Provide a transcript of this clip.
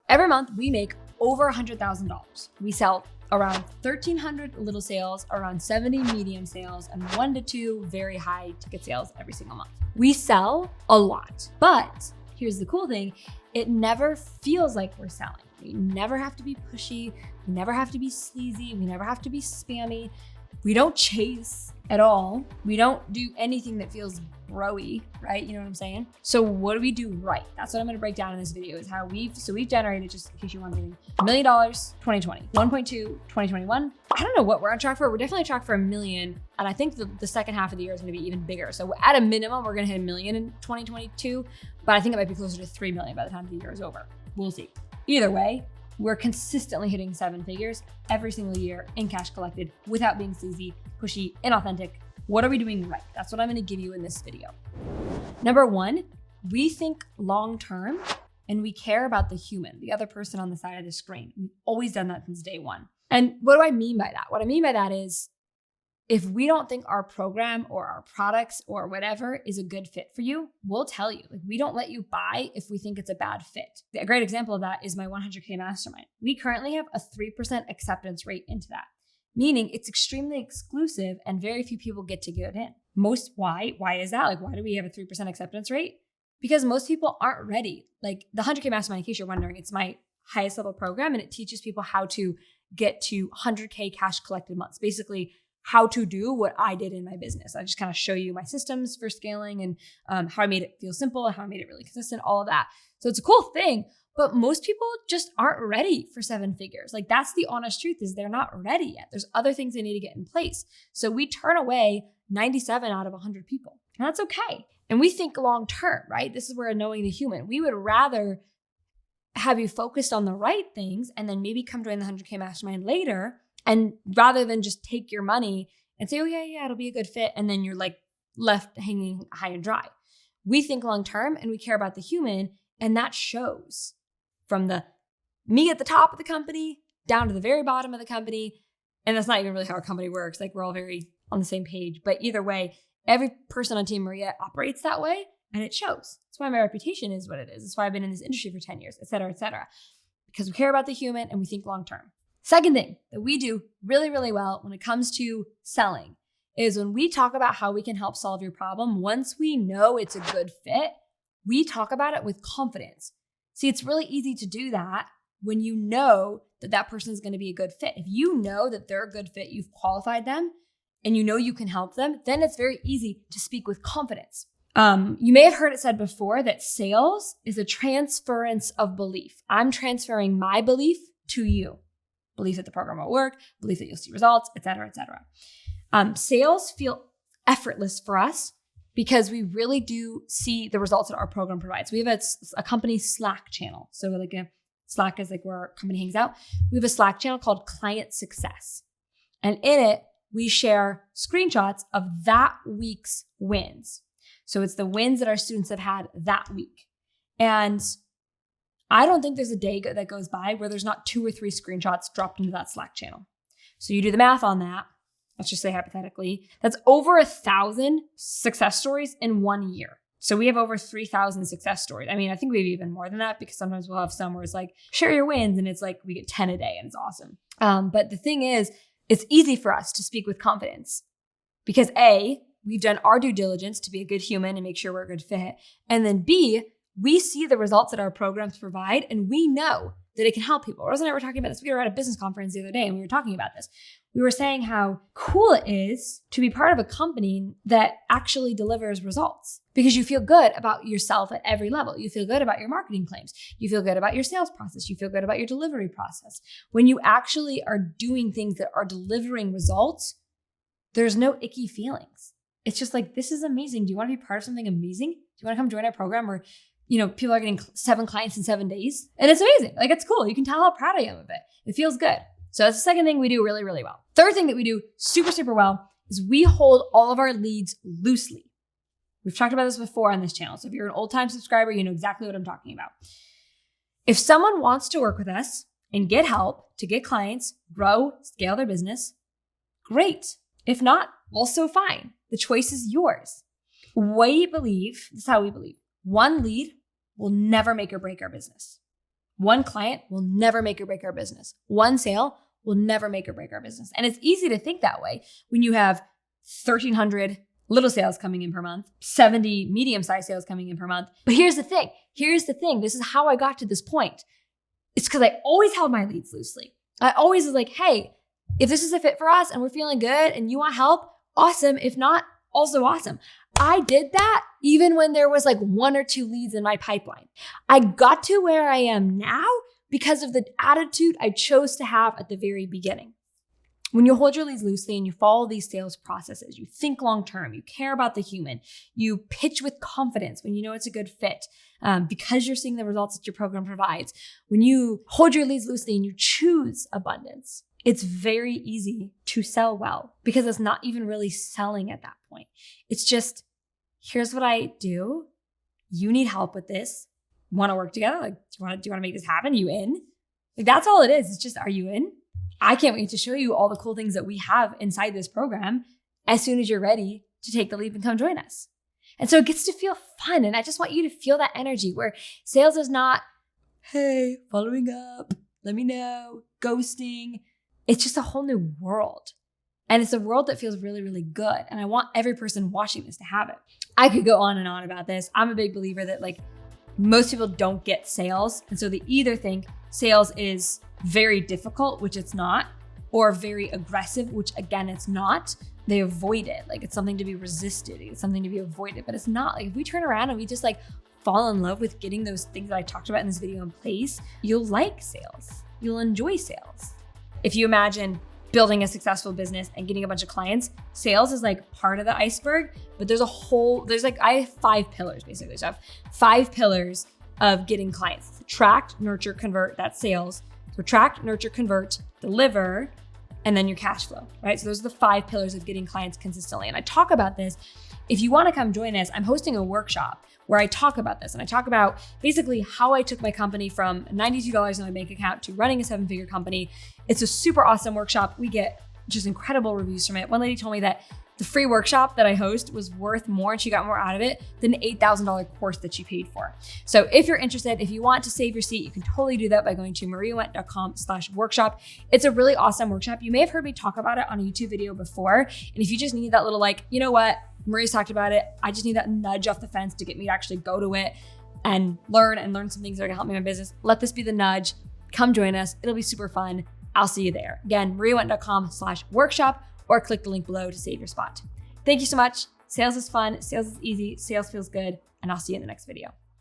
Every month we make over $100,000. We sell around 1,300 little sales, around 70 medium sales, and 1 to 2 very high ticket sales every single month. We sell a lot, but here's the cool thing. It never feels like we're selling. We never have to be pushy. We never have to be sleazy. We never have to be spammy. We don't chase at all. We don't do anything that feels bro-y, right? You know what I'm saying? So what do we do right? That's what I'm gonna break down in this video is how we've generated, just in case you're wondering, $1 million 2020, 1.2 2021. I don't know what we're on track for. We're definitely on track for $1 million. And I think the second half of the year is gonna be even bigger. So at a minimum, we're gonna hit $1 million in 2022, but I think it might be closer to 3 million by the time the year is over. We'll see. Either way, we're consistently hitting 7 figures every single year in cash collected without being sleazy, pushy, inauthentic. What are we doing right? That's what I'm gonna give you in this video. Number one, we think long-term and we care about the human, the other person on the side of the screen. We've always done that since day one. And what do I mean by that? What I mean by that is if we don't think our program or our products or whatever is a good fit for you, we'll tell you. Like, we don't let you buy if we think it's a bad fit. A great example of that is my 100K mastermind. We currently have a 3% acceptance rate into that, meaning it's extremely exclusive and very few people get to get in. Why is that? Like, why do we have a 3% acceptance rate? Because most people aren't ready. Like the 100K mastermind, in case you're wondering, it's my highest level program and it teaches people how to get to 100K cash collected months. Basically, how to do what I did in my business. I just kind of show you my systems for scaling and how I made it feel simple and how I made it really consistent, all of that. So it's a cool thing, but most people just aren't ready for 7 figures. Like, that's the honest truth, is they're not ready yet. There's other things they need to get in place. So we turn away 97 out of 100 people, and that's okay. And we think long-term, right? This is where knowing the human, we would rather have you focused on the right things and then maybe come join the 100K mastermind later. And rather than just take your money and say, oh yeah, it'll be a good fit. And then you're like left hanging high and dry. We think long-term and we care about the human. And that shows from the me at the top of the company down to the very bottom of the company. And that's not even really how our company works. Like, we're all very on the same page, but either way, every person on Team Maria operates that way and it shows. That's why my reputation is what it is. That's why I've been in this industry for 10 years, et cetera, because we care about the human and we think long-term. Second thing that we do really, really well when it comes to selling is when we talk about how we can help solve your problem, once we know it's a good fit, we talk about it with confidence. See, it's really easy to do that when you know that that person is going to be a good fit. If you know that they're a good fit, you've qualified them, and you know you can help them, then it's very easy to speak with confidence. You may have heard it said before that sales is a transference of belief. I'm transferring my belief to you. Belief that the program will work, belief that you'll see results, et cetera, et cetera. Sales feel effortless for us because we really do see the results that our program provides. We have a company Slack channel. So like Slack is like where our company hangs out. We have a Slack channel called Client Success. And in it, we share screenshots of that week's wins. So it's the wins that our students have had that week. And I don't think there's a day that goes by where there's not 2 or 3 screenshots dropped into that Slack channel. So you do the math on that. Let's just say hypothetically, that's over 1,000 success stories in 1 year. So we have over 3,000 success stories. I mean, I think we have even more than that because sometimes we'll have some where it's like, share your wins. And it's like, we get 10 a day and it's awesome. But the thing is, it's easy for us to speak with confidence because A, we've done our due diligence to be a good human and make sure we're a good fit. And then B, we see the results that our programs provide and we know that it can help people. Rose and I were talking about this. We were at a business conference the other day and we were talking about this. We were saying how cool it is to be part of a company that actually delivers results because you feel good about yourself at every level. You feel good about your marketing claims. You feel good about your sales process. You feel good about your delivery process. When you actually are doing things that are delivering results, there's no icky feelings. It's just like, this is amazing. Do you want to be part of something amazing? Do you want to come join our program where people are getting 7 clients in 7 days? And it's amazing. Like, it's cool. You can tell how proud I am of it. It feels good. So that's the second thing we do really, really well. Third thing that we do super, super well is we hold all of our leads loosely. We've talked about this before on this channel. So if you're an old-time subscriber, you know exactly what I'm talking about. If someone wants to work with us and get help to get clients, grow, scale their business, great. If not, also fine. The choice is yours. This is how we believe. 1 lead will never make or break our business. One client will never make or break our business. One sale will never make or break our business. And it's easy to think that way when you have 1,300 little sales coming in per month, 70 medium-sized sales coming in per month. But here's the thing. This is how I got to this point. It's because I always held my leads loosely. I always was like, hey, if this is a fit for us and we're feeling good and you want help, awesome. If not, also awesome. I did that even when there was like 1 or 2 leads in my pipeline. I got to where I am now because of the attitude I chose to have at the very beginning. When you hold your leads loosely and you follow these sales processes, you think long-term, you care about the human, you pitch with confidence when you know it's a good fit because you're seeing the results that your program provides. When you hold your leads loosely and you choose abundance, it's very easy to sell well because it's not even really selling at that point. It's just, here's what I do. You need help with this. Want to work together? Like, do you want to make this happen? You in? Like, that's all it is. It's just, are you in? I can't wait to show you all the cool things that we have inside this program as soon as you're ready to take the leap and come join us. And so it gets to feel fun. And I just want you to feel that energy where sales is not, hey, following up, let me know, ghosting. It's just a whole new world. And it's a world that feels really, really good. And I want every person watching this to have it. I could go on and on about this. I'm a big believer that like most people don't get sales. And so they either think sales is very difficult, which it's not, or very aggressive, which again, it's not. They avoid it. Like it's something to be resisted. It's something to be avoided, but it's not. Like if we turn around and we just like fall in love with getting those things that I talked about in this video in place, you'll like sales. You'll enjoy sales. If you imagine building a successful business and getting a bunch of clients, sales is like part of the iceberg, but I have 5 pillars basically. So I have 5 pillars of getting clients. Attract, nurture, convert, that's sales. So attract, nurture, convert, deliver, and then your cash flow, right? So those are the 5 pillars of getting clients consistently. And I talk about this. If you want to come join us, I'm hosting a workshop where I talk about this. And I talk about basically how I took my company from $92 in my bank account to running a 7-figure company. It's a super awesome workshop. We get just incredible reviews from it. One lady told me that the free workshop that I host was worth more and she got more out of it than the $8,000 course that she paid for. So if you're interested, if you want to save your seat, you can totally do that by going to mariawendt.com/workshop. It's a really awesome workshop. You may have heard me talk about it on a YouTube video before. And if you just need that little like, you know what, Maria's talked about it, I just need that nudge off the fence to get me to actually go to it and learn some things that are gonna help me in my business. Let this be the nudge. Come join us. It'll be super fun. I'll see you there. Again, mariawendt.com/workshop, or click the link below to save your spot. Thank you so much. Sales is fun. Sales is easy. Sales feels good. And I'll see you in the next video.